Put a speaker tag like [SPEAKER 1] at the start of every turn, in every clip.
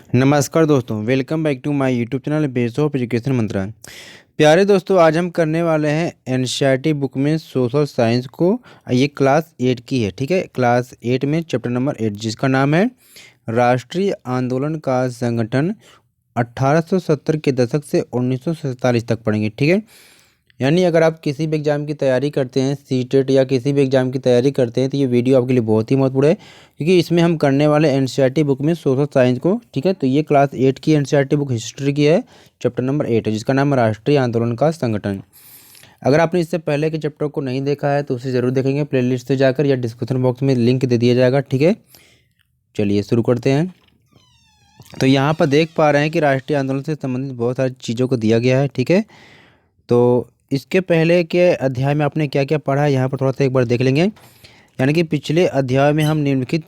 [SPEAKER 1] नमस्कार दोस्तों, welcome back to my YouTube channel base of education Mantra. प्यारे दोस्तों, आज हम करने वाले हैं एनसीईआरटी बुक में सोशल साइंस को। ये क्लास 8 की है, ठीक है। क्लास 8 में चैप्टर नंबर 8 जिसका नाम है राष्ट्रीय आंदोलन का संगठन 1870 के दशक से 1947 तक पढ़ेंगे, ठीक है। यानी अगर आप किसी भी एग्ज़ाम की तैयारी करते हैं, सीटेट या किसी भी एग्ज़ाम की तैयारी करते हैं, तो ये वीडियो आपके लिए बहुत ही महत्वपूर्ण है, क्योंकि इसमें हम करने वाले एनसीईआरटी बुक में सोशल साइंस को, ठीक है। तो ये क्लास 8 की एनसीईआरटी बुक हिस्ट्री की है, चैप्टर नंबर 8 है जिसका नाम है राष्ट्रीय आंदोलन का संगठन। अगर आपने इससे पहले के चैप्टर को नहीं देखा है तो उसे ज़रूर देखेंगे प्लेलिस्ट से जाकर, या डिस्क्रिप्शन बॉक्स में लिंक दे दिया जाएगा, ठीक है। चलिए शुरू करते हैं। तो यहाँ पर देख पा रहे हैं कि राष्ट्रीय आंदोलन से संबंधित बहुत सारी चीज़ों को दिया गया है, ठीक है। तो इसके पहले के अध्याय में आपने क्या क्या पढ़ा है, यहाँ पर थोड़ा सा एक बार देख लेंगे। यानी कि पिछले अध्याय में हम निम्नलिखित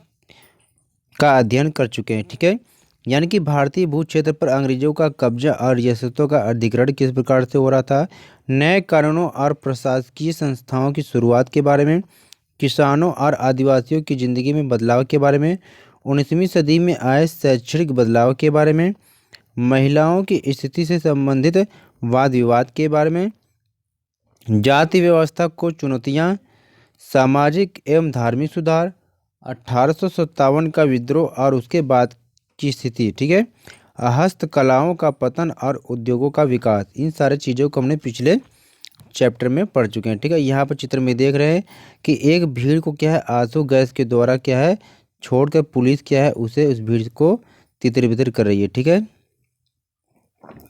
[SPEAKER 1] का अध्ययन कर चुके हैं, ठीक है। यानी कि भारतीय भू क्षेत्र पर अंग्रेजों का कब्जा और रियासतों का अधिग्रहण किस प्रकार से हो रहा था, नए कानूनों और प्रशासकीय संस्थाओं की शुरुआत के बारे में, किसानों और आदिवासियों की ज़िंदगी में बदलाव के बारे में, 19वीं सदी में आए शैक्षणिक बदलाव के बारे में, महिलाओं की स्थिति से संबंधित वाद विवाद के बारे में, जाति व्यवस्था को चुनौतियाँ, सामाजिक एवं धार्मिक सुधार, 1857 का विद्रोह और उसके बाद की स्थिति, ठीक है, हस्तकलाओं का पतन और उद्योगों का विकास। इन सारे चीज़ों को हमने पिछले चैप्टर में पढ़ चुके हैं, ठीक है। यहाँ पर चित्र में देख रहे हैं कि एक भीड़ को क्या है आंसू गैस के द्वारा क्या है छोड़कर पुलिस क्या है उसे उस भीड़ को तितर बितर कर रही है, ठीक है।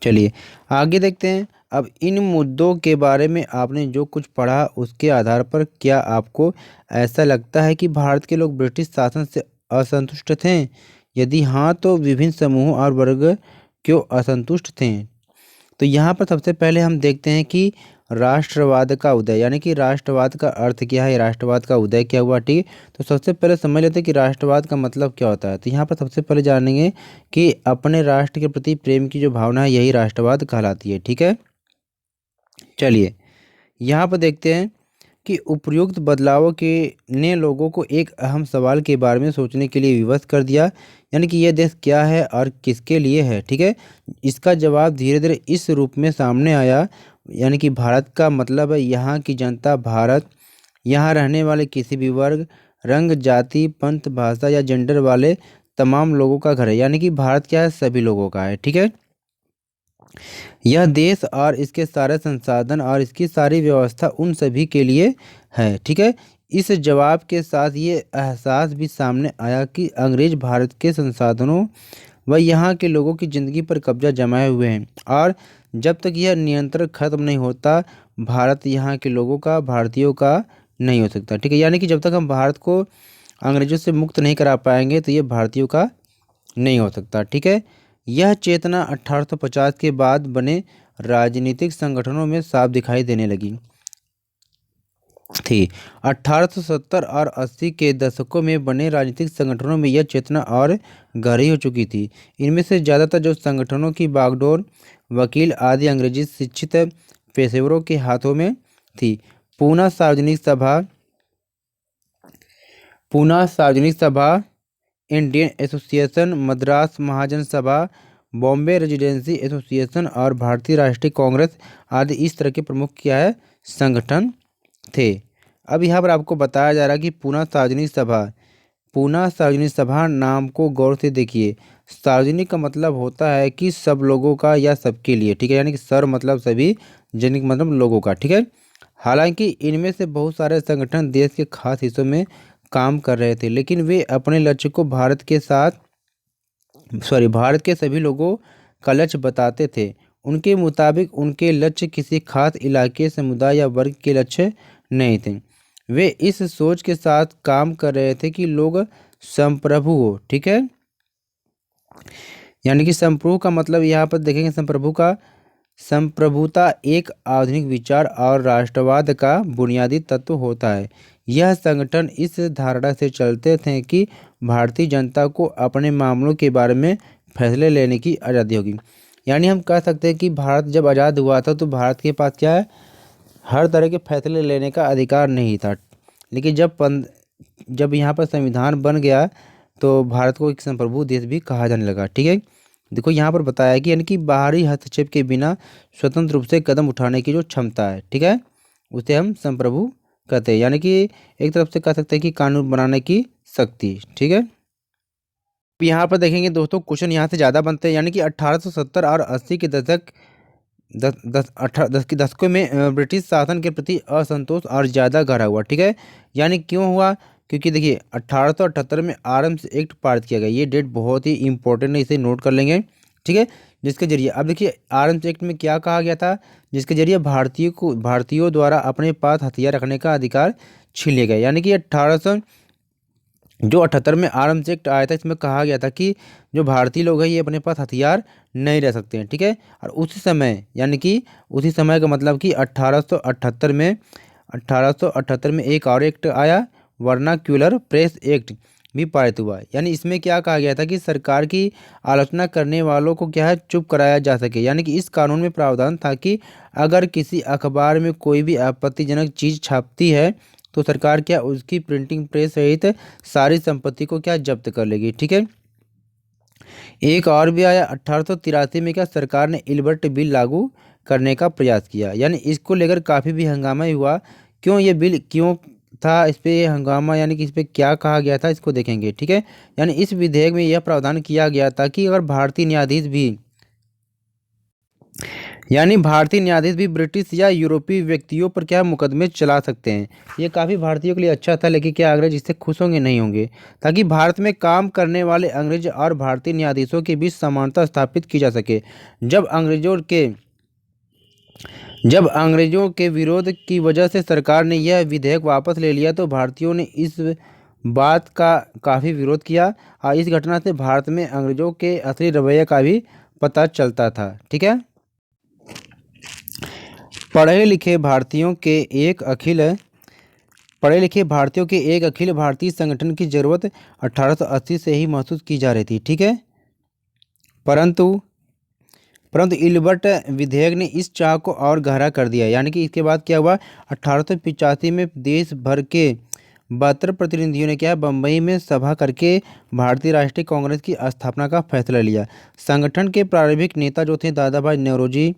[SPEAKER 1] चलिए आगे देखते हैं। अब इन मुद्दों के बारे में आपने जो कुछ पढ़ा उसके आधार पर क्या आपको ऐसा लगता है कि भारत के लोग ब्रिटिश शासन से असंतुष्ट थे? यदि हाँ, तो विभिन्न समूहों और वर्ग क्यों असंतुष्ट थे? तो यहाँ पर सबसे पहले हम देखते हैं कि राष्ट्रवाद का उदय, यानी कि राष्ट्रवाद का अर्थ क्या है, राष्ट्रवाद का उदय क्या हुआ, ठीक है। तो सबसे पहले समझ लेते हैं कि राष्ट्रवाद का मतलब क्या होता है। तो यहाँ पर सबसे पहले जानेंगे कि अपने राष्ट्र के प्रति प्रेम की जो भावना है यही राष्ट्रवाद कहलाती है, ठीक है। चलिए यहाँ पर देखते हैं कि उपयुक्त बदलावों के ने लोगों को एक अहम सवाल के बारे में सोचने के लिए विवश कर दिया, यानी कि यह देश क्या है और किसके लिए है, ठीक है। इसका जवाब धीरे धीरे इस रूप में सामने आया, यानी कि भारत का मतलब है यहाँ की जनता, भारत यहाँ रहने वाले किसी भी वर्ग, रंग, जाति, पंथ, भाषा या जेंडर वाले तमाम लोगों का घर है। यानी कि भारत क्या है सभी लोगों का है, ठीक है। यह देश और इसके सारे संसाधन और इसकी सारी व्यवस्था उन सभी के लिए है, ठीक है। इस जवाब के साथ ये एहसास भी सामने आया कि अंग्रेज भारत के संसाधनों व यहाँ के लोगों की ज़िंदगी पर कब्जा जमाए हुए हैं, और जब तक यह नियंत्रण खत्म नहीं होता भारत यहाँ के लोगों का, भारतीयों का नहीं हो सकता, ठीक है। यानी कि जब तक हम भारत को अंग्रेजों से मुक्त नहीं करा पाएंगे तो ये भारतीयों का नहीं हो सकता, ठीक है। यह चेतना 1850 के बाद बने राजनीतिक संगठनों में साफ दिखाई देने लगी थी। 1870 और 80 के दशकों में बने राजनीतिक संगठनों में यह चेतना और गहरी हो चुकी थी। इनमें से ज़्यादातर जो संगठनों की बागडोर वकील आदि अंग्रेजी शिक्षित पेशेवरों के हाथों में थी। पूना सार्वजनिक सभा, इंडियन एसोसिएशन, मद्रास महाजन सभा, बॉम्बे रेजिडेंसी एसोसिएशन और भारतीय राष्ट्रीय कांग्रेस आदि इस तरह के प्रमुख क्या है संगठन थे। अब यहाँ पर आपको बताया जा रहा है कि पूना सार्वजनिक सभा नाम को गौर से देखिए। सार्वजनिक का मतलब होता है कि सब लोगों का या सबके लिए, ठीक है। यानी कि सर मतलब सभी, जनिक मतलब लोगों का, ठीक है। हालांकि इनमें से बहुत सारे संगठन देश के खास हिस्सों में काम कर रहे थे, लेकिन वे अपने लक्ष्य को भारत के सभी लोगों का लक्ष्य बताते थे। उनके मुताबिक उनके लक्ष्य किसी खास इलाके, समुदाय या वर्ग के लक्ष्य नहीं थे। वे इस सोच के साथ काम कर रहे थे कि लोग संप्रभु हो, ठीक है। यानी कि संप्रभु का मतलब यहाँ पर देखेंगे संप्रभुता एक आधुनिक विचार और राष्ट्रवाद का बुनियादी तत्व होता है। यह संगठन इस धारणा से चलते थे कि भारतीय जनता को अपने मामलों के बारे में फैसले लेने की आज़ादी होगी। यानी हम कह सकते हैं कि भारत जब आज़ाद हुआ था तो भारत के पास क्या है हर तरह के फैसले लेने का अधिकार नहीं था, लेकिन जब यहाँ पर संविधान बन गया तो भारत को एक संप्रभु देश भी कहा जाने लगा। ठीक है, देखो यहाँ पर बताया कि यानी कि बाहरी हस्तक्षेप के बिना स्वतंत्र रूप से कदम उठाने की जो क्षमता है, ठीक है, उसे हम संप्रभु कहते हैं। यानी कि एक तरफ से कह सकते हैं कि कानून बनाने की शक्ति। ठीक है, यहाँ पर देखेंगे दोस्तों, क्वेश्चन यहाँ से ज़्यादा बनते हैं। यानी कि 1870 और 80 के दशक दस दस अठारह दस के दशकों में ब्रिटिश शासन के प्रति असंतोष और ज़्यादा गहरा हुआ। ठीक है, यानी क्यों हुआ? क्योंकि देखिए 1878 में आर्म्स एक्ट पारित किया गया। ये डेट बहुत ही इंपॉर्टेंट है, इसे नोट कर लेंगे। ठीक है, जिसके जरिए अब देखिए आर्म्स एक्ट में क्या कहा गया था, जिसके जरिए भारतीयों द्वारा अपने पास हथियार रखने का अधिकार छीन लिया गया। यानी कि 78 में आर्म्स एक्ट आया था, इसमें कहा गया था कि जो भारतीय लोग हैं ये अपने पास हथियार नहीं रह सकते हैं। ठीक है, और उसी समय यानी कि उसी समय का मतलब कि 1878 में एक और एक्ट आया, वर्नाक्यूलर प्रेस एक्ट भी पारित हुआ। यानी इसमें क्या कहा गया था कि सरकार की आलोचना करने वालों को क्या है, चुप कराया जा सके। यानी कि इस कानून में प्रावधान था कि अगर किसी अखबार में कोई भी आपत्तिजनक चीज़ छापती है तो सरकार क्या उसकी प्रिंटिंग प्रेस सहित सारी संपत्ति को क्या जब्त कर लेगी। ठीक है, एक और भी आया 1883 में, क्या सरकार ने इल्बर्ट बिल लागू करने का प्रयास किया। यानी इसको लेकर काफ़ी भी हंगामा हुआ। क्यों ये बिल क्यों था, इस पे हंगामा, यानी कि इस पे क्या कहा गया था, इसको देखेंगे। ठीक है, यानी इस विधेयक में यह प्रावधान किया गया था कि अगर भारतीय न्यायाधीश भी ब्रिटिश या यूरोपीय व्यक्तियों पर क्या मुकदमे चला सकते हैं। ये काफ़ी भारतीयों के लिए अच्छा था, लेकिन क्या अंग्रेज इससे खुश होंगे? नहीं होंगे। ताकि भारत में काम करने वाले अंग्रेज और भारतीय न्यायाधीशों के बीच समानता स्थापित की जा सके। जब अंग्रेजों के विरोध की वजह से सरकार ने यह विधेयक वापस ले लिया तो भारतीयों ने इस बात का काफ़ी विरोध किया और इस घटना से भारत में अंग्रेजों के असली रवैये का भी पता चलता था। ठीक है, पढ़े लिखे भारतीयों के एक अखिल भारतीय संगठन की जरूरत 1880 से ही महसूस की जा रही थी। ठीक है, परंतु इल्बर्ट विधेयक ने इस चाह को और गहरा कर दिया। यानी कि इसके बाद क्या हुआ, 1885 में देश भर के 72 प्रतिनिधियों ने क्या बम्बई में सभा करके भारतीय राष्ट्रीय कांग्रेस की स्थापना का फैसला लिया। संगठन के प्रारंभिक नेता जो थे दादा भाई नौरोजी,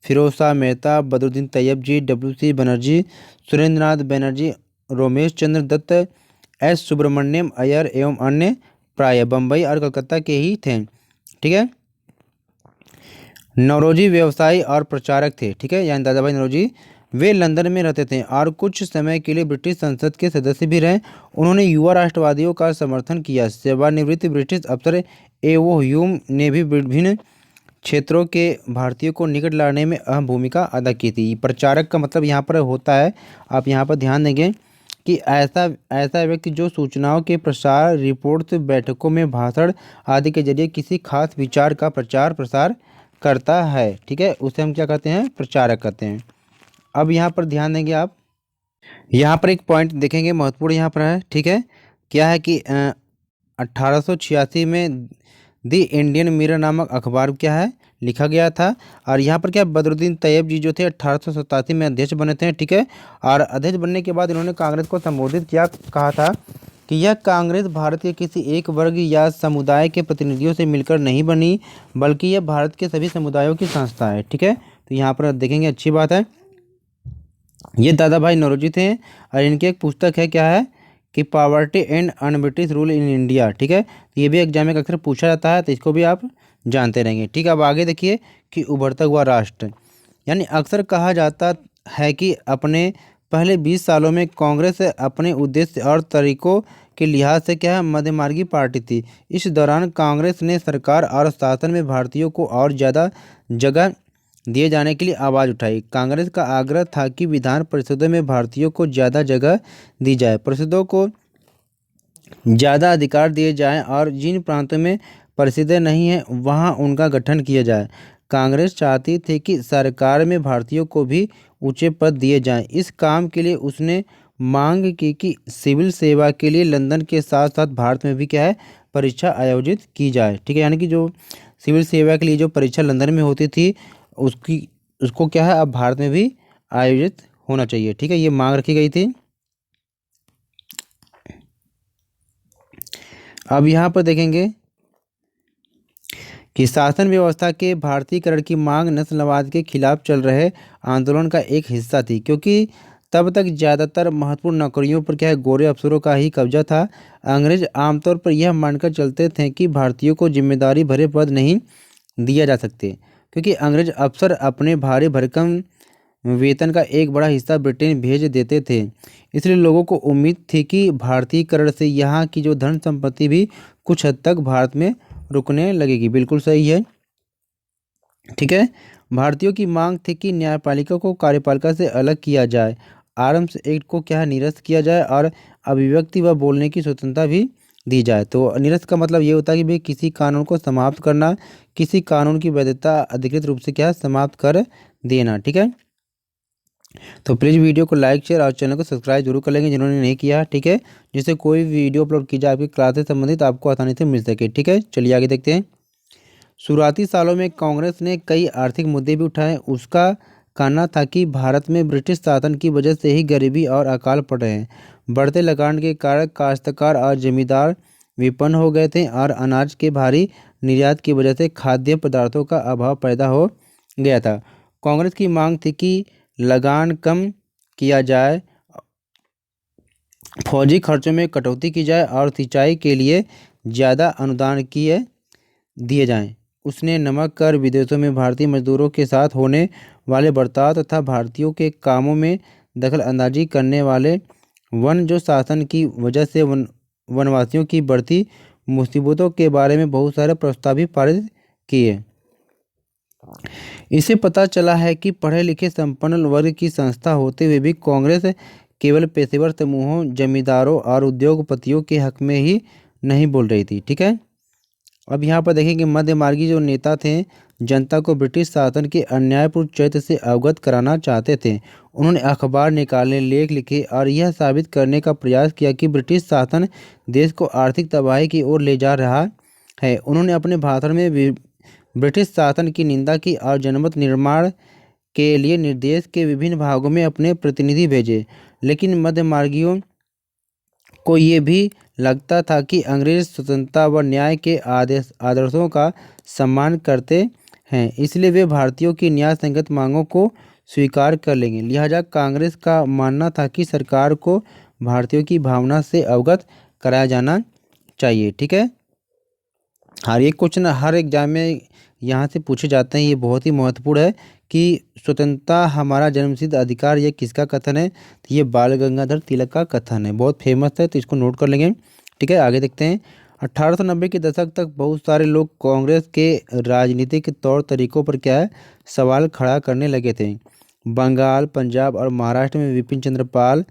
[SPEAKER 1] फिरोज शाह मेहता, बदरुद्दीन तैयब जी, डब्ल्यू.सी. बनर्जी, सुरेंद्रनाथ बनर्जी, रोमेश चंद्र दत्त, एस. सुब्रमण्यम अय्यर एवं अन्य प्राय बम्बई और कलकत्ता के ही थे। ठीक है, नौरोजी व्यवसायी और प्रचारक थे। ठीक है, यानी दादा भाई नौरोजी वे लंदन में रहते थे और कुछ समय के लिए ब्रिटिश संसद के सदस्य भी रहे। उन्होंने युवा राष्ट्रवादियों का समर्थन किया। सेवानिवृत्त ब्रिटिश अफसर एवो ह्यूम ने भी विभिन्न क्षेत्रों के भारतीयों को निकट लाने में अहम भूमिका अदा की थी। प्रचारक का मतलब यहाँ पर होता है, आप यहाँ पर ध्यान देंगे कि ऐसा व्यक्ति जो सूचनाओं के प्रसार, रिपोर्ट, बैठकों में भाषण आदि के जरिए किसी खास विचार का प्रचार प्रसार करता है। ठीक है, उसे हम क्या कहते हैं, प्रचारक कहते हैं। अब यहाँ पर ध्यान देंगे आप, यहाँ पर एक पॉइंट देखेंगे महत्वपूर्ण यहाँ पर है। ठीक है, क्या है कि 1886 में द इंडियन मिरर नामक अखबार क्या है लिखा गया था। और यहाँ पर क्या बदरुद्दीन तैयब जी जो थे 1887 में अध्यक्ष बने थे। ठीक है, और अध्यक्ष बनने के बाद इन्होंने कांग्रेस को संबोधित किया, कहा था कि यह कांग्रेस भारत के किसी एक वर्ग या समुदाय के प्रतिनिधियों से मिलकर नहीं बनी, बल्कि यह भारत के सभी समुदायों की संस्था है। ठीक है, तो यहाँ पर देखेंगे, अच्छी बात है। ये दादा भाई नौरोजी थे और इनकी एक पुस्तक है, क्या है कि poverty and un British rule in India. ठीक है, तो ये भी एग्जाम में अक्सर पूछा जाता है, तो इसको भी आप जानते रहेंगे। ठीक है, अब आगे देखिए कि उभरता हुआ राष्ट्र, यानी अक्सर कहा जाता है कि अपने पहले 20 सालों में कांग्रेस अपने उद्देश्य और तरीकों के लिहाज से क्या है मध्यमार्गी पार्टी थी। इस दौरान कांग्रेस ने सरकार और शासन में भारतीयों को और ज़्यादा जगह दिए जाने के लिए आवाज़ उठाई। कांग्रेस का आग्रह था कि विधान परिषदों में भारतीयों को ज़्यादा जगह दी जाए, परिषदों को ज़्यादा अधिकार दिए जाएं और जिन प्रांतों में परिषदें नहीं हैं वहां उनका गठन किया जाए। कांग्रेस चाहती थी कि सरकार में भारतीयों को भी ऊंचे पद दिए जाएं। इस काम के लिए उसने मांग की कि सिविल सेवा के लिए लंदन के साथ साथ भारत में भी क्या है परीक्षा आयोजित की जाए। ठीक है, यानी कि जो सिविल सेवा के लिए जो परीक्षा लंदन में होती थी उसको क्या है अब भारत में भी आयोजित होना चाहिए। ठीक है, ये मांग रखी गई थी। अब यहाँ पर देखेंगे कि शासन व्यवस्था के भारतीयकरण की मांग नस्लवाद के खिलाफ चल रहे आंदोलन का एक हिस्सा थी, क्योंकि तब तक ज़्यादातर महत्वपूर्ण नौकरियों पर क्या है गोरे अफसरों का ही कब्जा था। अंग्रेज आमतौर पर यह मानकर चलते थे कि भारतीयों को जिम्मेदारी भरे पद नहीं दिया जा सकते, क्योंकि अंग्रेज अफसर अपने भारी भरकम वेतन का एक बड़ा हिस्सा ब्रिटेन भेज देते थे। इसलिए लोगों को उम्मीद थी कि भारतीयकरण से यहाँ की जो धन संपत्ति भी कुछ हद तक भारत में रुकने लगेगी। बिल्कुल सही है, ठीक है। भारतीयों की मांग थी कि न्यायपालिका को कार्यपालिका से अलग किया जाए, आर्म्स एक्ट को क्या है निरस्त किया जाए और अभिव्यक्ति व बोलने की स्वतंत्रता भी दी जाए। तो निरस्त का मतलब ये होता है कि भाई किसी कानून को समाप्त करना, किसी कानून की वैधता अधिकृत रूप से क्या है समाप्त कर देना, ठीक है। तो प्लीज़ वीडियो को लाइक शेयर और चैनल को सब्सक्राइब जरूर कर लेंगे जिन्होंने नहीं किया, ठीक है, जिससे कोई वीडियो अपलोड की जाए आपकी क्लास से संबंधित आपको आसानी से मिल सके, ठीक है। चलिए आगे देखते हैं। शुरुआती सालों में कांग्रेस ने कई आर्थिक मुद्दे भी उठाए। उसका कहना था कि भारत में ब्रिटिश शासन की वजह से ही गरीबी और अकाल पड़ रहे हैं। बढ़ते लगान के कारण काश्तकार और जमींदार विपन्न हो गए थे और अनाज के भारी निर्यात की वजह से खाद्य पदार्थों का अभाव पैदा हो गया था। कांग्रेस की मांग थी कि लगान कम किया जाए, फौजी खर्चों में कटौती की जाए और सिंचाई के लिए ज़्यादा अनुदान दिए जाएं। उसने नमक कर, विदेशों में भारतीय मजदूरों के साथ होने वाले बर्ताव तथा भारतीयों के कामों में दखल अंदाजी करने वाले वन जो शासन की वजह से वनवासियों की बढ़ती मुसीबतों के बारे में बहुत सारे प्रस्ताव भी पारित किए। इसे पता चला है कि पढ़े लिखे संपन्न वर्ग की संस्था होते हुए भी कांग्रेस केवल पेशेवर समूहों, जमींदारों और उद्योगपतियों के हक में ही नहीं बोल रही थी, ठीक है। अब यहाँ पर देखें कि मध्यमार्गी जो नेता थे जनता को ब्रिटिश शासन के अन्यायपूर्ण चरित्र से अवगत कराना चाहते थे। उन्होंने अखबार निकाले, लेख लिखे और यह साबित करने का प्रयास किया कि ब्रिटिश शासन देश को आर्थिक तबाही की ओर ले जा रहा है। उन्होंने अपने भाषण में ब्रिटिश शासन की निंदा की और जनमत निर्माण के लिए निर्देश के विभिन्न भागों में अपने प्रतिनिधि भेजे। लेकिन मध्यमार्गियों को ये भी लगता था कि अंग्रेज स्वतंत्रता व न्याय के आदर्शों का सम्मान करते हैं, इसलिए वे भारतीयों की न्याय संगत मांगों को स्वीकार कर लेंगे। लिहाजा कांग्रेस का मानना था कि सरकार को भारतीयों की भावना से अवगत कराया जाना चाहिए, ठीक है। हर एक क्वेश्चन हर एग्जाम में यहाँ से पूछे जाते हैं, ये बहुत ही महत्वपूर्ण है कि स्वतंत्रता हमारा जन्मसिद्ध अधिकार, ये किसका कथन है? तो ये बाल गंगाधर तिलक का कथन है, बहुत फेमस है, तो इसको नोट कर लेंगे, ठीक है। आगे देखते हैं। 1890 के दशक तक बहुत सारे लोग कांग्रेस के राजनीतिक तौर तरीकों पर क्या है सवाल खड़ा करने लगे थे। बंगाल, पंजाब और महाराष्ट्र में विपिन चंद्र पाल,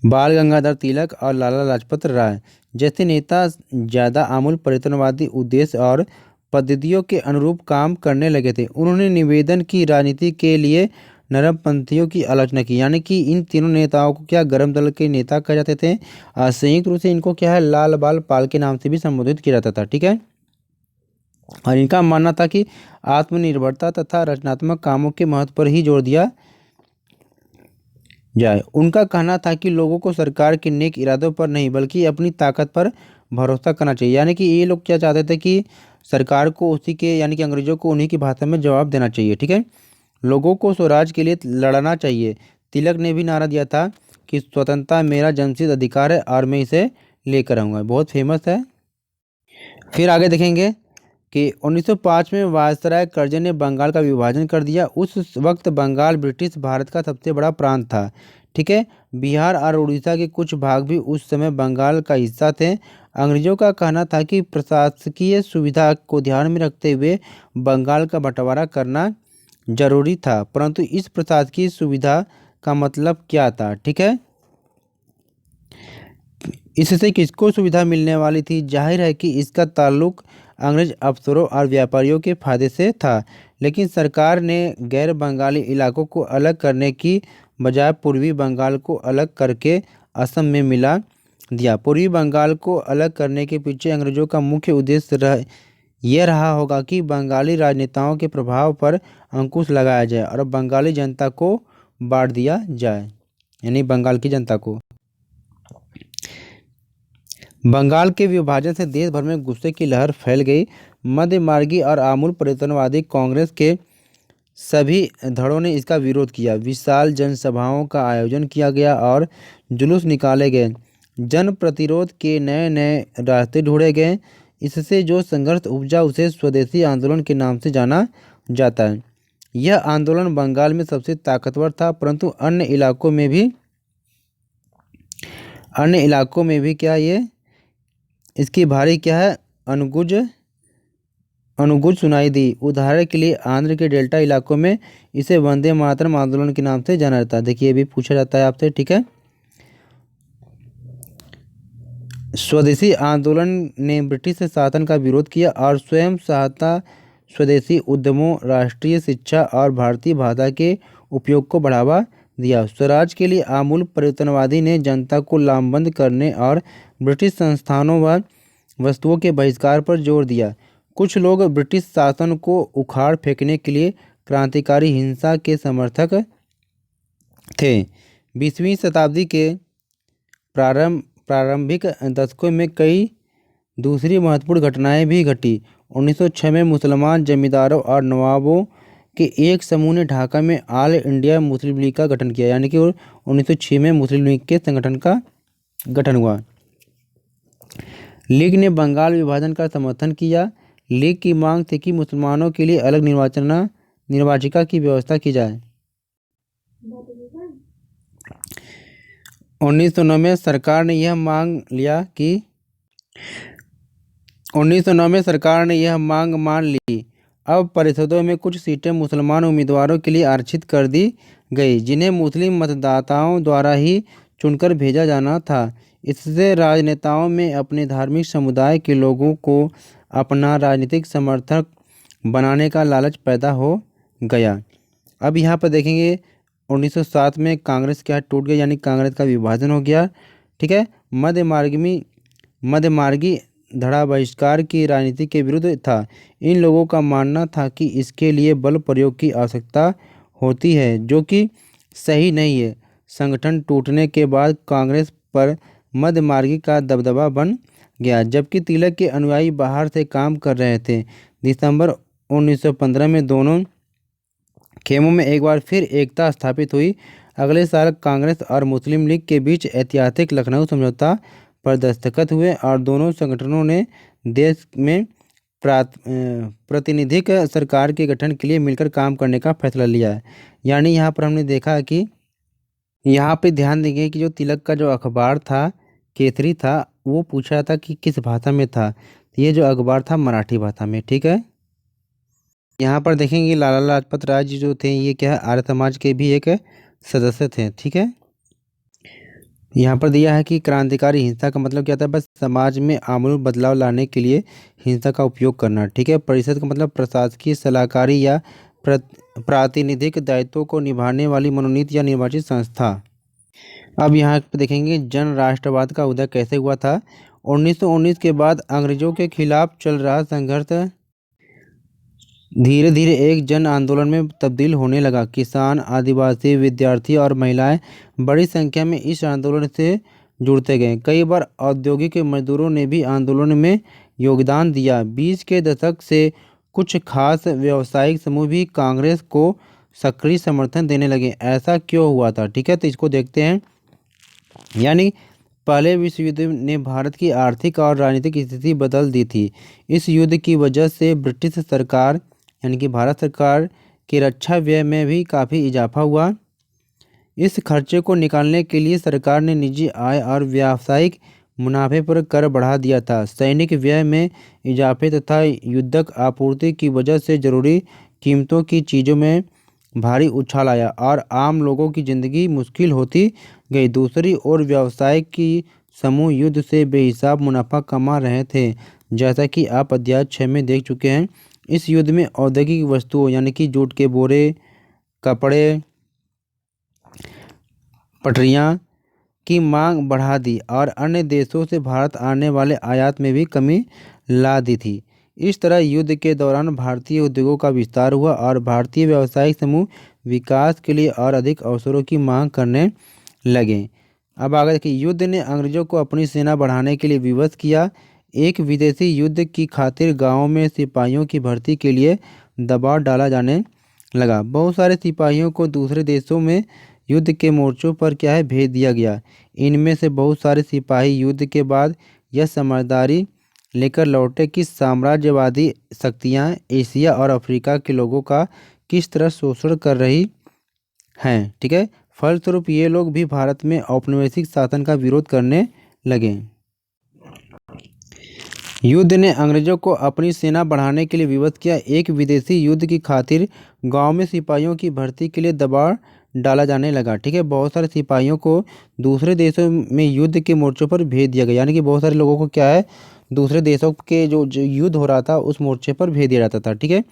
[SPEAKER 1] बाल गंगाधर तिलक और लाला लाजपत राय जैसे नेता ज़्यादा आमूल परिवर्तनवादी उद्देश्य और पद्धतियों के अनुरूप काम करने लगे थे। उन्होंने निवेदन की राजनीति के लिए नरमपंथियों की आलोचना की, यानी कि इन तीनों नेताओं को क्या गर्म दल के नेता कहे जाते थे। संयुक्त रूप से इनको क्या है लाल बाल पाल के नाम से भी संबोधित किया जाता था, ठीक है। और इनका मानना था कि आत्मनिर्भरता तथा रचनात्मक कामों के महत्व पर ही जोर दिया जाए। उनका कहना था कि लोगों को सरकार के नेक इरादों पर नहीं बल्कि अपनी ताकत पर भरोसा करना चाहिए, यानी कि ये लोग क्या चाहते थे कि सरकार को उसी के यानी कि अंग्रेजों को उन्हीं की भाषा में जवाब देना चाहिए, ठीक है। लोगों को स्वराज के लिए लड़ना चाहिए। तिलक ने भी नारा दिया था कि स्वतंत्रता मेरा जन्मसिद्ध अधिकार है और मैं इसे लेकर आऊँगा, बहुत फेमस है। फिर आगे देखेंगे कि 1905 में वायसराय कर्जन ने बंगाल का विभाजन कर दिया। उस वक्त बंगाल ब्रिटिश भारत का सबसे बड़ा प्रांत था, ठीक है। बिहार और उड़ीसा के कुछ भाग भी उस समय बंगाल का हिस्सा थे। अंग्रेजों का कहना था कि प्रशासकीय सुविधा को ध्यान में रखते हुए बंगाल का बंटवारा करना जरूरी था, परंतु इस प्रशासकीय सुविधा का मतलब क्या था, ठीक है। इससे किसको सुविधा मिलने वाली थी? जाहिर है कि इसका ताल्लुक अंग्रेज अफसरों और व्यापारियों के फायदे से था। लेकिन सरकार ने गैर बंगाली इलाकों को अलग करने की बजाय पूर्वी बंगाल को अलग करके असम में मिला दिया। पूर्वी बंगाल को अलग करने के पीछे अंग्रेजों का मुख्य उद्देश्य यह रहा होगा कि बंगाली राजनेताओं के प्रभाव पर अंकुश लगाया जाए और बंगाली जनता को बांट दिया जाए, यानी बंगाल की जनता को। बंगाल के विभाजन से देश भर में गुस्से की लहर फैल गई। मध्यमार्गी और आमूल परिवर्तनवादी कांग्रेस के सभी धड़ों ने इसका विरोध किया। विशाल जनसभाओं का आयोजन किया गया और जुलूस निकाले गए। जन प्रतिरोध के नए नए रास्ते ढूंढे गए। इससे जो संघर्ष उपजा उसे स्वदेशी आंदोलन के नाम से जाना जाता है। यह आंदोलन बंगाल में सबसे ताकतवर था, परंतु अन्य इलाकों में भी क्या ये इसकी भारी क्या है अनुगुज सुनाई दी। उदाहरण के लिए आंध्र के डेल्टा इलाकों में इसे वंदे मातरम आंदोलन के नाम से जाना जाता है। देखिए, ये भी पूछा जाता है आपसे, ठीक है। स्वदेशी आंदोलन ने ब्रिटिश शासन का विरोध किया और स्वयं सहायता, स्वदेशी उद्यमों, राष्ट्रीय शिक्षा और भारतीय भाषा के उपयोग को बढ़ावा दिया। स्वराज के लिए आमूल परिवर्तनवादी ने जनता को लामबंद करने और ब्रिटिश संस्थानों व वस्तुओं के बहिष्कार पर जोर दिया। कुछ लोग ब्रिटिश शासन को उखाड़ फेंकने के लिए क्रांतिकारी हिंसा के समर्थक थे। 20वीं शताब्दी के प्रारंभिक दशकों में कई दूसरी महत्वपूर्ण घटनाएं भी घटी। 1906 में मुसलमान जमींदारों और नवाबों के एक समूह ने ढाका में ऑल इंडिया मुस्लिम लीग का गठन किया, यानी कि 1906 में मुस्लिम लीग के संगठन का गठन हुआ। लीग ने बंगाल विभाजन का समर्थन किया। लीग की मांग थी कि मुसलमानों के लिए अलग निर्वाचिका की व्यवस्था की जाए। 1909 में सरकार ने यह मांग मान ली। अब परिषदों में कुछ सीटें मुसलमान उम्मीदवारों के लिए आरक्षित कर दी गई, जिन्हें मुस्लिम मतदाताओं द्वारा ही चुनकर भेजा जाना था। इससे राजनेताओं में अपने धार्मिक समुदाय के लोगों को अपना राजनीतिक समर्थक बनाने का लालच पैदा हो गया। अब यहाँ पर देखेंगे 1907 में कांग्रेस क्या टूट गई, यानी कांग्रेस का विभाजन हो गया, ठीक है। मध्यमार्गी धड़ा बहिष्कार की राजनीति के विरुद्ध था। इन लोगों का मानना था कि इसके लिए बल प्रयोग की आवश्यकता होती है, जो कि सही नहीं है। संगठन टूटने के बाद कांग्रेस पर मध्यमार्गी का दबदबा बन गया, जबकि तिलक के अनुयायी बाहर से काम कर रहे थे। दिसंबर 1915 में दोनों खेमों में एक बार फिर एकता स्थापित हुई। अगले साल कांग्रेस और मुस्लिम लीग के बीच ऐतिहासिक लखनऊ समझौता पर दस्तखत हुए और दोनों संगठनों ने देश में प्रातिनिधिक सरकार के गठन के लिए मिलकर काम करने का फैसला लिया है। यानी यहाँ पर हमने देखा कि यहाँ पे ध्यान देंगे कि जो तिलक का जो अखबार था, केसरी था, वो पूछा था कि किस भाषा में था। ये जो अखबार था मराठी भाषा में, ठीक है। यहाँ पर देखेंगे लाला लाजपत राय जी जो थे, ये क्या है, आर्य समाज के भी एक सदस्य थे, ठीक है। यहाँ पर दिया है कि क्रांतिकारी हिंसा का मतलब क्या था, बस समाज में आमूल बदलाव लाने के लिए हिंसा का उपयोग करना, ठीक है। परिषद का मतलब प्रशासकीय सलाहकारी या प्रातिनिधिक दायित्वों को निभाने वाली मनोनीत या निर्वाचित संस्था। अब यहाँ पर देखेंगे जन राष्ट्रवाद का उदय कैसे हुआ था। 1919 के बाद अंग्रेजों के खिलाफ चल रहा संघर्ष धीरे धीरे एक जन आंदोलन में तब्दील होने लगा। किसान, आदिवासी, विद्यार्थी और महिलाएं बड़ी संख्या में इस आंदोलन से जुड़ते गए। कई बार औद्योगिक मजदूरों ने भी आंदोलन में योगदान दिया। 20 के दशक से कुछ खास व्यावसायिक समूह भी कांग्रेस को सक्रिय समर्थन देने लगे। ऐसा क्यों हुआ था, ठीक है, तो इसको देखते हैं। यानी पहले विश्व युद्ध ने भारत की आर्थिक और राजनीतिक स्थिति बदल दी थी। इस युद्ध की वजह से ब्रिटिश सरकार यानी कि भारत सरकार के रक्षा व्यय में भी काफ़ी इजाफा हुआ। इस खर्चे को निकालने के लिए सरकार ने निजी आय और व्यावसायिक मुनाफे पर कर बढ़ा दिया था। सैनिक व्यय में इजाफे तथा युद्धक आपूर्ति की वजह से जरूरी कीमतों की चीज़ों में भारी उछाल आया और आम लोगों की ज़िंदगी मुश्किल होती गई। दूसरी ओर व्यवसाय की समूह युद्ध से बेहिसाब मुनाफा कमा रहे थे, जैसा कि आप अध्याय 6 में देख चुके हैं। इस युद्ध में औद्योगिक वस्तुओं यानी कि जूट के बोरे, कपड़े, पटरियाँ की मांग बढ़ा दी और अन्य देशों से भारत आने वाले आयात में भी कमी ला दी थी। इस तरह युद्ध के दौरान भारतीय उद्योगों का विस्तार हुआ और भारतीय व्यावसायिक समूह विकास के लिए और अधिक अवसरों की मांग करने लगे। अब आगे देखिए, युद्ध ने अंग्रेजों को अपनी सेना बढ़ाने के लिए विवश किया। एक विदेशी युद्ध की खातिर गांवों में सिपाहियों की भर्ती के लिए दबाव डाला जाने लगा। बहुत सारे सिपाहियों को दूसरे देशों में युद्ध के मोर्चों पर क्या है भेज दिया गया। इनमें से बहुत सारे सिपाही युद्ध के बाद यह समझदारी लेकर लौटे कि साम्राज्यवादी शक्तियां एशिया और अफ्रीका के लोगों का किस तरह शोषण कर रही हैं। ठीक है, फलस्वरूप ये लोग भी भारत में औपनिवेशिक शासन का विरोध करने लगे। युद्ध ने अंग्रेजों को अपनी सेना बढ़ाने के लिए विवश किया। एक विदेशी युद्ध की खातिर गांव में सिपाहियों की भर्ती के लिए दबाव डाला जाने लगा। ठीक है, बहुत सारे सिपाहियों को दूसरे देशों में युद्ध के मोर्चों पर भेज दिया गया, यानी कि बहुत सारे लोगों को क्या है दूसरे देशों के जो युद्ध हो रहा था उस मोर्चे पर भेज दिया जाता था। ठीक है,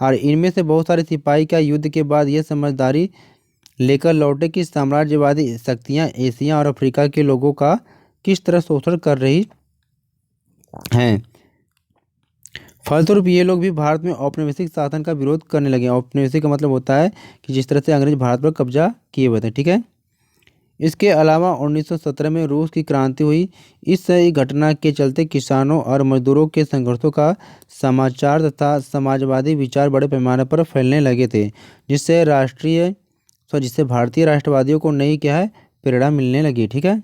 [SPEAKER 1] और इनमें से बहुत सारे सिपाही क्या युद्ध के बाद यह समझदारी लेकर लौटे कि साम्राज्यवादी शक्तियां एशिया और अफ्रीका के लोगों का किस तरह शोषण कर रही हैं। फलस्वरूप ये लोग भी भारत में औपनिवेशिक शासन का विरोध करने लगे। औपनिवेशिक का मतलब होता है कि जिस तरह से अंग्रेज भारत पर कब्जा किए हुए थे। ठीक है, इसके अलावा 1917 में रूस की क्रांति हुई। इस घटना के चलते किसानों और मजदूरों के संघर्षों का समाचार तथा समाजवादी विचार बड़े पैमाने पर फैलने लगे थे, जिससे भारतीय राष्ट्रवादियों को नई क्या है प्रेरणा मिलने लगी। ठीक है,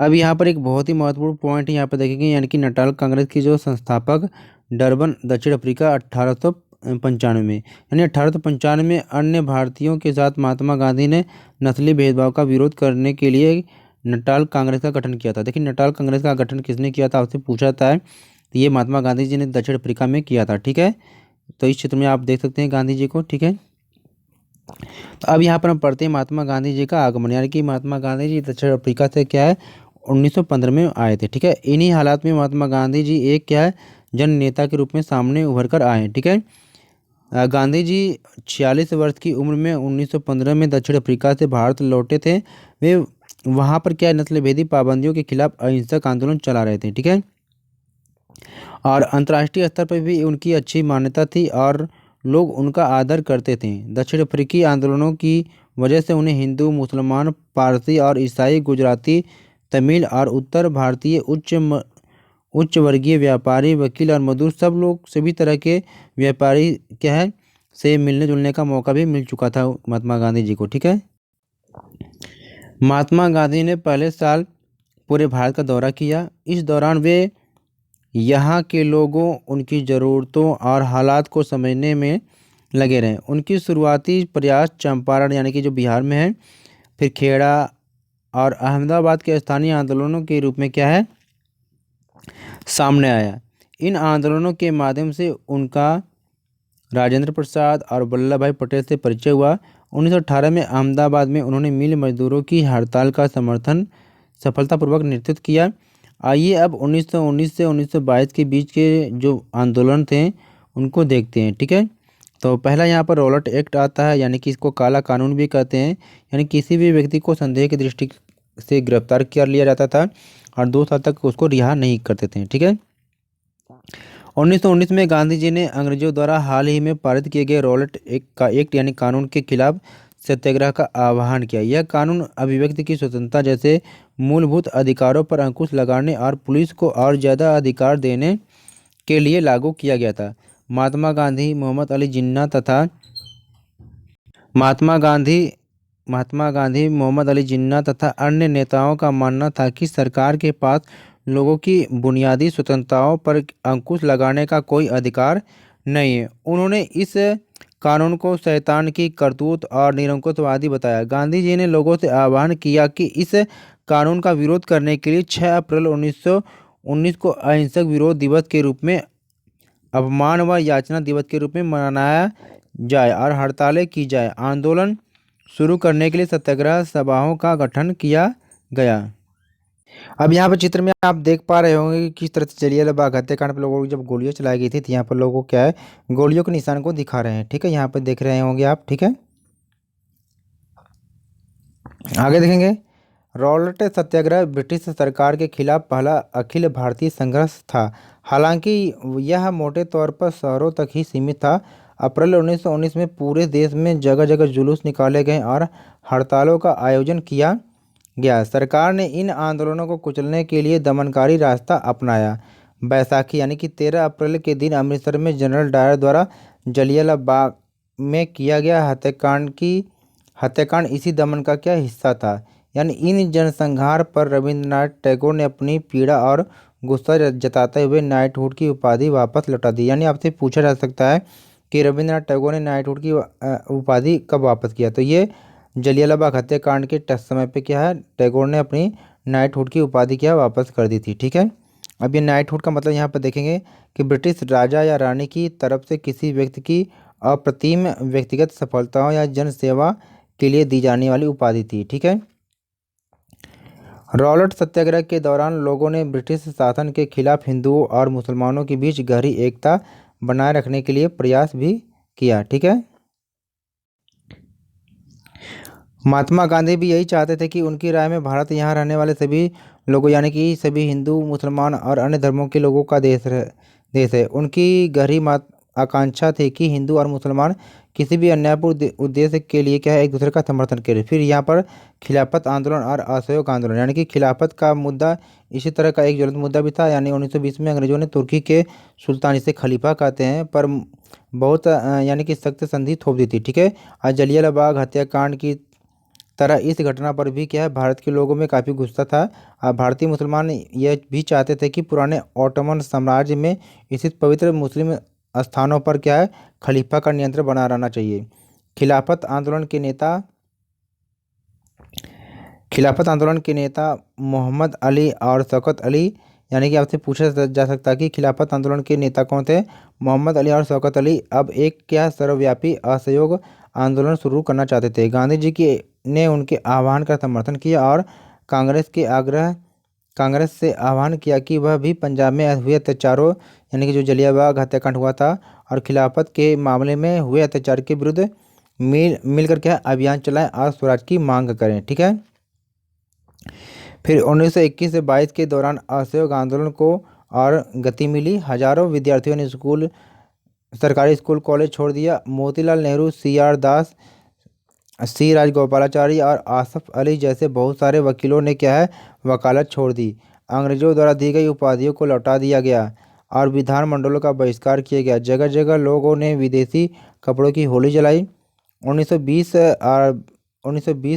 [SPEAKER 1] अब यहाँ पर एक बहुत ही महत्वपूर्ण पॉइंट यहाँ पर देखेंगे, यानी कि नटाल कांग्रेस की जो संस्थापक डरबन दक्षिण अफ्रीका 1895 में, यानी 1895 में अन्य भारतीयों के साथ महात्मा गांधी ने नस्ली भेदभाव का विरोध करने के लिए नटाल कांग्रेस का गठन किया था। देखिए, नटाल कांग्रेस का गठन किसने किया था आपसे पूछा था, तो ये महात्मा गांधी जी ने दक्षिण अफ्रीका में किया था। ठीक है, तो इस क्षेत्र में आप देख सकते हैं गांधी जी को। ठीक है, तो अब यहाँ पर हम पढ़ते हैं महात्मा गांधी जी का आगमन, यानी कि महात्मा गांधी जी दक्षिण अफ्रीका से क्या है 1915 में आए थे। ठीक है, इन्हीं हालात में महात्मा गांधी जी एक क्या है जन नेता के रूप में सामने उभर कर आए। ठीक है, गांधी जी 46 वर्ष की उम्र में 1915 में दक्षिण अफ्रीका से भारत लौटे थे। वे वहाँ पर क्या नस्ल भेदी पाबंदियों के खिलाफ अहिंसक आंदोलन चला रहे थे। ठीक है, और अंतर्राष्ट्रीय स्तर पर भी उनकी अच्छी मान्यता थी और लोग उनका आदर करते थे। दक्षिण अफ्रीकी आंदोलनों की वजह से उन्हें हिंदू, मुसलमान, पारसी और ईसाई, गुजराती, तमिल और उत्तर भारतीय उच्च वर्गीय व्यापारी, वकील और मजदूर सब लोग सभी तरह के व्यापारी क्या है से मिलने जुलने का मौका भी मिल चुका था महात्मा गांधी जी को। ठीक है, महात्मा गांधी ने पहले साल पूरे भारत का दौरा किया। इस दौरान वे यहाँ के लोगों, उनकी ज़रूरतों और हालात को समझने में लगे रहे। उनकी शुरुआती प्रयास चंपारण यानी कि जो बिहार में है, फिर खेड़ा और अहमदाबाद के स्थानीय आंदोलनों के रूप में क्या है सामने आया। इन आंदोलनों के माध्यम से उनका राजेंद्र प्रसाद और वल्लभ भाई पटेल से परिचय हुआ। 1918 में अहमदाबाद में उन्होंने मिल मजदूरों की हड़ताल का समर्थन सफलतापूर्वक नेतृत्व किया। आइए अब 1919 से 1922 के बीच के जो आंदोलन थे उनको देखते हैं। ठीक है, तो पहला यहाँ पर रॉलेट एक्ट आता है, यानी कि इसको काला कानून भी कहते हैं, यानी किसी भी व्यक्ति को संदेह की दृष्टि से गिरफ्तार कर लिया जाता था और 2 साल तक उसको रिहा नहीं करते थे। ठीक है, 1919 में गांधी जी ने अंग्रेजों द्वारा हाल ही में पारित किए गए रॉलेट एक्ट यानी कानून के खिलाफ सत्याग्रह का आह्वान किया। यह कानून अभिव्यक्ति की स्वतंत्रता जैसे मूलभूत अधिकारों पर अंकुश लगाने और पुलिस को और ज़्यादा अधिकार देने के लिए लागू किया गया था। महात्मा गांधी, मोहम्मद अली जिन्ना तथा मोहम्मद अली जिन्ना तथा अन्य नेताओं का मानना था कि सरकार के पास लोगों की बुनियादी स्वतंत्रताओं पर अंकुश लगाने का कोई अधिकार नहीं है। उन्होंने इस कानून को शैतान की करतूत और निरंकुशवादी बताया। गांधी जी ने लोगों से आह्वान किया कि इस कानून का विरोध करने के लिए 6 अप्रैल 1919 को अहिंसक विरोध दिवस के रूप में, अपमान व याचना दिवस के रूप में मनाया जाए और हड़तालें की जाए। आंदोलन शुरू करने के लिए सत्याग्रह सभाओं का गठन किया गया। अब यहाँ पर चित्र में आप देख पा रहे होंगे कि किस तरह से जलियांवाला बाग हत्याकांड पर लोगों को जब गोलियां चलाई गई थी, तो यहाँ पर लोगों को क्या है गोलियों के निशान को दिखा रहे हैं। ठीक है, यहाँ पर देख रहे होंगे आप। ठीक है, आगे देखेंगे, रॉलेट सत्याग्रह ब्रिटिश सरकार के खिलाफ पहला अखिल भारतीय संघर्ष था। हालांकि यह मोटे तौर पर शहरों तक ही सीमित था। अप्रैल 1919 में पूरे देश में जगह जगह जुलूस निकाले गए और हड़तालों का आयोजन किया गया। सरकार ने इन आंदोलनों को कुचलने के लिए दमनकारी रास्ता अपनाया। बैसाखी यानी कि 13 अप्रैल के दिन अमृतसर में जनरल डायर द्वारा जलियांवाला बाग में किया गया हत्याकांड इसी दमन का क्या हिस्सा था। यानी इन जनसंहार पर रविंद्रनाथ टैगोर ने अपनी पीड़ा और गुस्सा जताते हुए नाइटहुड की उपाधि वापस लौटा दी। यानी आपसे पूछा जा सकता है कि रविंद्रनाथ टैगोर ने नाइटहुड की उपाधि कब वापस किया, तो ये जलियांवाला बाग हत्याकांड के समय पे क्या है, टैगोर ने अपनी नाइटहुड की उपाधि क्या वापस कर दी थी। ठीक है, अब ये नाइटहुड का मतलब यहाँ पर देखेंगे कि ब्रिटिश राजा या रानी की तरफ से किसी व्यक्ति की अप्रतिम व्यक्तिगत सफलताओं या जन सेवा के लिए दी जाने वाली उपाधि थी। ठीक है, रॉलेट सत्याग्रह के दौरान लोगों ने ब्रिटिश शासन के खिलाफ हिंदुओं और मुसलमानों के बीच गहरी एकता बनाए रखने के लिए प्रयास भी किया। ठीक है, महात्मा गांधी भी यही चाहते थे कि उनकी राय में भारत यहाँ रहने वाले सभी लोगों यानी कि सभी हिंदू, मुसलमान और अन्य धर्मों के लोगों का देश है। उनकी गहरी आकांक्षा थी कि हिंदू और मुसलमान किसी भी अन्यायपूर्ण उद्देश्य के लिए क्या है, एक दूसरे का समर्थन करें। फिर यहाँ पर खिलाफत आंदोलन और असहयोग आंदोलन, यानी कि खिलाफत का मुद्दा इसी तरह का एक ज्वलंत मुद्दा भी था। यानी 1920 में अंग्रेजों ने तुर्की के सुल्तान, जिसे खलीफा कहते हैं, पर बहुत यानी कि सख्त संधि थोप दी थी। ठीक है, और जलियांवाला बाग हत्याकांड की तरह इस घटना पर भी क्या है, भारत के लोगों में काफ़ी गुस्सा था। भारतीय मुसलमान यह भी चाहते थे कि पुराने ऑटोमन साम्राज्य में स्थित पवित्र मुस्लिम स्थानों पर क्या है, खलीफा का नियंत्रण बना रहना चाहिए। खिलाफत आंदोलन के नेता मोहम्मद अली और शौकत अली, यानी कि आपसे पूछा जा सकता है कि खिलाफत आंदोलन के नेता कौन थे। मोहम्मद अली और शौकत अली अब एक क्या सर्वव्यापी असहयोग आंदोलन शुरू करना चाहते थे। गांधी जी की ने उनके आह्वान का समर्थन किया और कांग्रेस से आह्वान किया कि वह भी पंजाब में हुए अत्याचारों, यानी कि जो जलियांवाला बाग हत्याकांड हुआ था, और खिलाफत के मामले में हुए अत्याचार के विरुद्ध मिलकर क्या अभियान चलाएं और स्वराज की मांग करें। ठीक है, फिर 1921 से 22 के दौरान असहयोग आंदोलन को और गति मिली। हजारों विद्यार्थियों ने सरकारी स्कूल कॉलेज छोड़ दिया। मोतीलाल नेहरू, CR दास, C राजगोपालाचारी और आसफ अली जैसे बहुत सारे वकीलों ने क्या है, वकालत छोड़ दी। अंग्रेजों द्वारा दी गई उपाधियों को लौटा दिया गया और विधानमंडलों का बहिष्कार किया गया। जगह जगह लोगों ने विदेशी कपड़ों की होली जलाई। 1920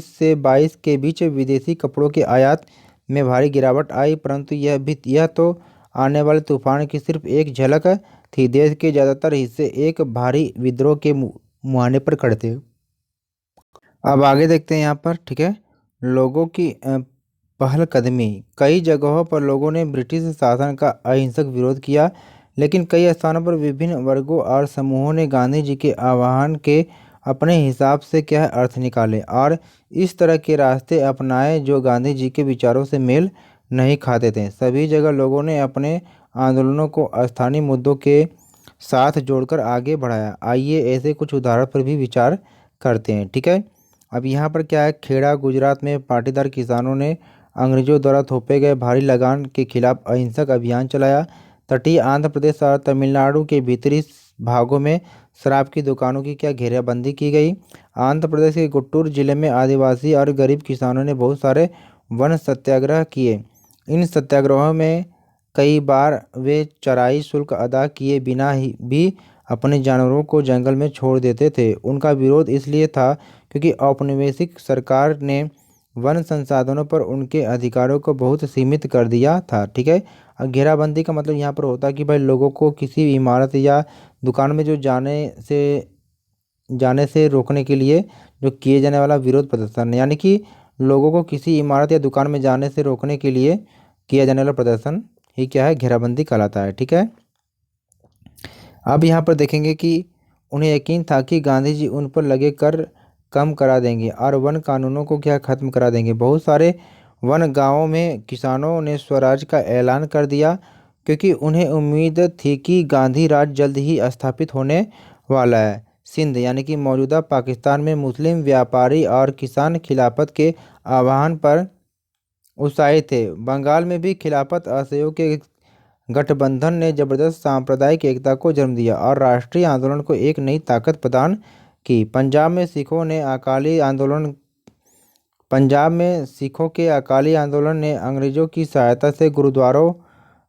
[SPEAKER 1] से 22 के बीच विदेशी कपड़ों के आयात में भारी गिरावट आई, परंतु यह तो आने वाले तूफान की सिर्फ एक झलक थी। देश के ज़्यादातर हिस्से एक भारी विद्रोह के मुहाने पर खड़े थे। अब आगे देखते हैं यहाँ पर। ठीक है, लोगों की पहलकदमी। कई जगहों पर लोगों ने ब्रिटिश शासन का अहिंसक विरोध किया, लेकिन कई स्थानों पर विभिन्न वर्गों और समूहों ने गांधी जी के आह्वान के अपने हिसाब से क्या है, अर्थ निकाले और इस तरह के रास्ते अपनाए जो गांधी जी के विचारों से मेल नहीं खाते थे। सभी जगह लोगों ने अपने आंदोलनों को स्थानीय मुद्दों के साथ जोड़कर आगे बढ़ाया। आइए ऐसे कुछ उदाहरण पर भी विचार करते हैं। ठीक है, अब यहाँ पर क्या है, खेड़ा गुजरात में पाटीदार किसानों ने अंग्रेजों द्वारा थोपे गए भारी लगान के खिलाफ अहिंसक अभियान चलाया। तटीय आंध्र प्रदेश और तमिलनाडु के भीतरी भागों में शराब की दुकानों की क्या घेराबंदी की गई। आंध्र प्रदेश के गुंटूर जिले में आदिवासी और गरीब किसानों ने बहुत सारे वन सत्याग्रह किए। इन सत्याग्रहों में कई बार वे चराई शुल्क अदा किए बिना ही भी अपने जानवरों को जंगल में छोड़ देते थे। उनका विरोध इसलिए था क्योंकि औपनिवेशिक सरकार ने वन संसाधनों पर उनके अधिकारों को बहुत सीमित कर दिया था। ठीक है, और घेराबंदी का मतलब यहाँ पर होता है कि भाई लोगों को किसी भी इमारत या दुकान में जो जाने से रोकने के लिए जो किए जाने वाला विरोध प्रदर्शन, यानी कि लोगों को किसी इमारत या दुकान में जाने से रोकने के लिए किया जाने वाला प्रदर्शन ही क्या है, घेराबंदी कहलाता है। ठीक है, अब यहाँ पर देखेंगे कि उन्हें यकीन था कि गांधी जी उन पर लगे कर कम करा देंगे और वन कानूनों को क्या खत्म करा देंगे। बहुत सारे वन गांवों में किसानों ने स्वराज का ऐलान कर दिया क्योंकि उन्हें उम्मीद थी कि गांधी राज जल्द ही स्थापित होने वाला है। सिंध यानी कि मौजूदा पाकिस्तान में मुस्लिम व्यापारी और किसान खिलाफत के आह्वान पर उत्साहित थे। बंगाल में भी खिलाफत असहयोग के गठबंधन ने जबरदस्त सांप्रदायिक एकता को जन्म दिया और राष्ट्रीय आंदोलन को एक नई ताकत प्रदान की। पंजाब में सिखों ने अकाली आंदोलन पंजाब में सिखों के अकाली आंदोलन ने अंग्रेजों की सहायता से गुरुद्वारों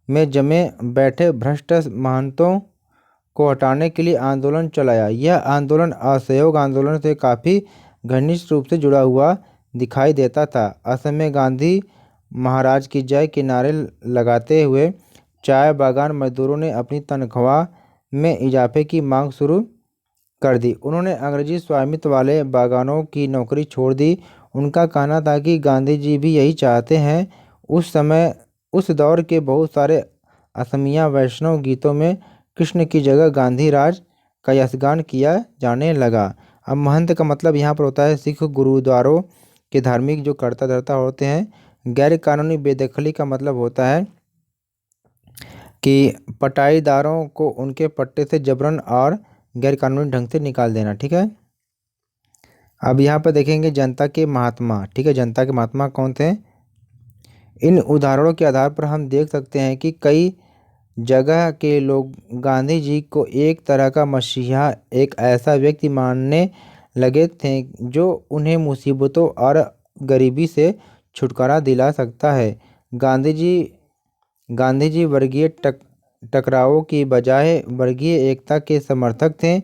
[SPEAKER 1] में जमे बैठे भ्रष्ट महंतों को हटाने के लिए आंदोलन चलाया। यह आंदोलन असहयोग आंदोलन से काफ़ी घनिष्ठ रूप से जुड़ा हुआ दिखाई देता था। असम में गांधी महाराज की जय के नारे लगाते हुए चाय बागान मजदूरों ने अपनी तनख्वाह में इजाफे की मांग शुरू कर दी। उन्होंने अंग्रेजी स्वामित्व वाले बागानों की नौकरी छोड़ दी। उनका कहना था कि गांधी जी भी यही चाहते हैं। उस दौर के बहुत सारे असमिया वैष्णव गीतों में कृष्ण की जगह गांधी राज का यशगान किया जाने लगा। अब महंत का मतलब यहाँ पर होता है सिख गुरुद्वारों के धार्मिक जो कर्ता धर्ता होते हैं। गैर कानूनी बेदखली का मतलब होता है कि पट्टाईदारों को उनके पट्टे से जबरन और गैर कानूनी ढंग से निकाल देना। ठीक है, अब यहाँ पर देखेंगे जनता के महात्मा। ठीक है, जनता के महात्मा कौन थे? इन उदाहरणों के आधार पर हम देख सकते हैं कि कई जगह के लोग गांधी जी को एक तरह का मसीहा, एक ऐसा व्यक्ति मानने लगे थे जो उन्हें मुसीबतों और गरीबी से छुटकारा दिला सकता है। गांधी जी वर्गीय टकरावों की बजाय वर्गीय एकता के समर्थक थे,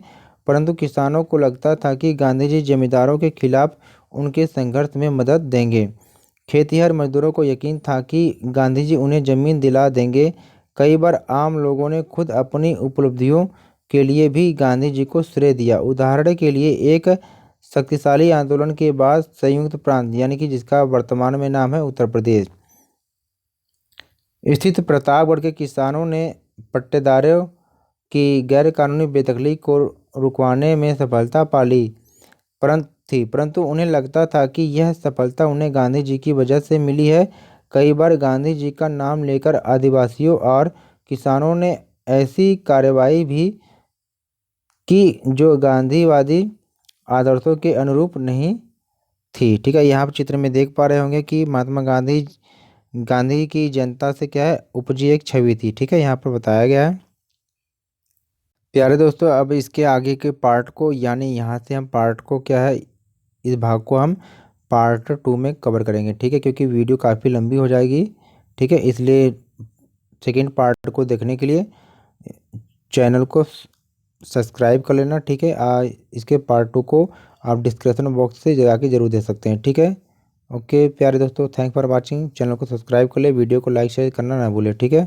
[SPEAKER 1] परंतु किसानों को लगता था कि गांधी जी जमींदारों के खिलाफ उनके संघर्ष में मदद देंगे। खेतिहर मजदूरों को यकीन था कि गांधी जी उन्हें जमीन दिला देंगे। कई बार आम लोगों ने खुद अपनी उपलब्धियों के लिए भी गांधी जी को श्रेय दिया। उदाहरण के लिए एक शक्तिशाली आंदोलन के बाद संयुक्त प्रांत यानी कि जिसका वर्तमान में नाम है उत्तर प्रदेश स्थित प्रतापगढ़ के किसानों ने पट्टेदारों की गैरकानूनी बेदखली को रुकवाने में सफलता पा ली परंतु उन्हें लगता था कि यह सफलता उन्हें गांधी जी की वजह से मिली है। कई बार गांधी जी का नाम लेकर आदिवासियों और किसानों ने ऐसी कार्रवाई भी की जो गांधीवादी आदर्शों के अनुरूप नहीं थी। ठीक है, यहाँ पर चित्र में देख पा रहे होंगे कि महात्मा गांधी की जनता से क्या है उपजी एक छवि थी। ठीक है, यहाँ पर बताया गया है। प्यारे दोस्तों, अब इसके आगे के पार्ट को यानी यहाँ से हम पार्ट को क्या है इस भाग को हम पार्ट 2 में कवर करेंगे। ठीक है, क्योंकि वीडियो काफ़ी लंबी हो जाएगी। ठीक है, इसलिए सेकेंड पार्ट को देखने के लिए चैनल को सब्सक्राइब कर लेना। ठीक है, इसके पार्ट 2 को आप डिस्क्रिप्शन बॉक्स से जाके जरूर दे सकते हैं। ठीक है, ओके प्यारे दोस्तों, थैंक फॉर वाचिंग। चैनल को सब्सक्राइब कर ले, वीडियो को लाइक शेयर करना ना भूलें। ठीक है।